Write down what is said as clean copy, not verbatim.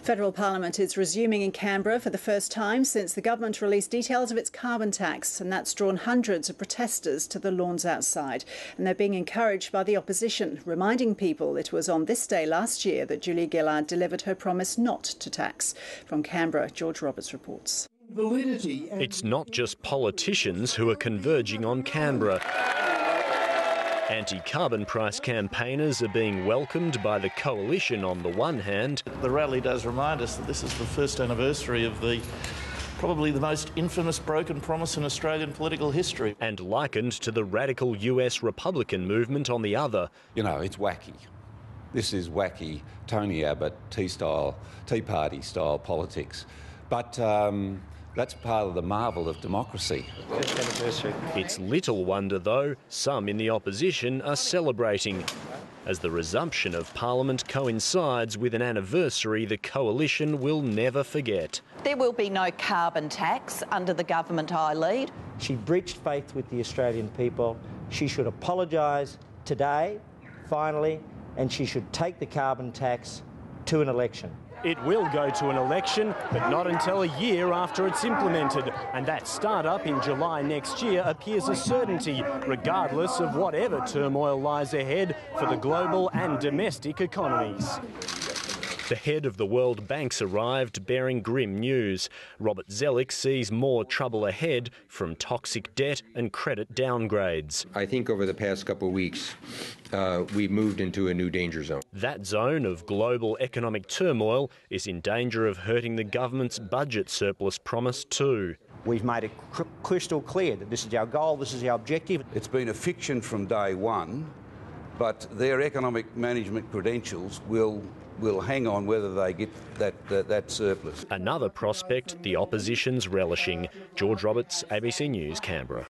Federal Parliament is resuming in Canberra for the first time since the government released details of its carbon tax, and that's drawn hundreds of protesters to the lawns outside. And they're being encouraged by the opposition, reminding people it was on this day last year that Julia Gillard delivered her promise not to tax. From Canberra, George Roberts reports. It's not just politicians who are converging on Canberra. Anti-carbon price campaigners are being welcomed by the coalition on the one hand. The rally does remind us that this is the first anniversary of probably the most infamous broken promise in Australian political history. And likened to the radical US Republican movement on the other. You know, it's wacky. This is wacky Tony Abbott Tea Party style politics. But that's part of the marvel of democracy. It's little wonder, though, some in the opposition are celebrating, as the resumption of Parliament coincides with an anniversary the coalition will never forget. There will be no carbon tax under the government I lead. She breached faith with the Australian people. She should apologise today, finally, and she should take the carbon tax to an election. It will go to an election, but not until a year after it's implemented. And that start-up in July next year appears a certainty, regardless of whatever turmoil lies ahead for the global and domestic economies. The head of the World Bank's arrived bearing grim news. Robert Zellick sees more trouble ahead from toxic debt and credit downgrades. I think over the past couple of weeks, we've moved into a new danger zone. That zone of global economic turmoil is in danger of hurting the government's budget surplus promise too. We've made it crystal clear that this is our goal, this is our objective. It's been a fiction from day one, but their economic management credentials will hang on whether they get that surplus. Another prospect the opposition's relishing. George Roberts, ABC News, Canberra.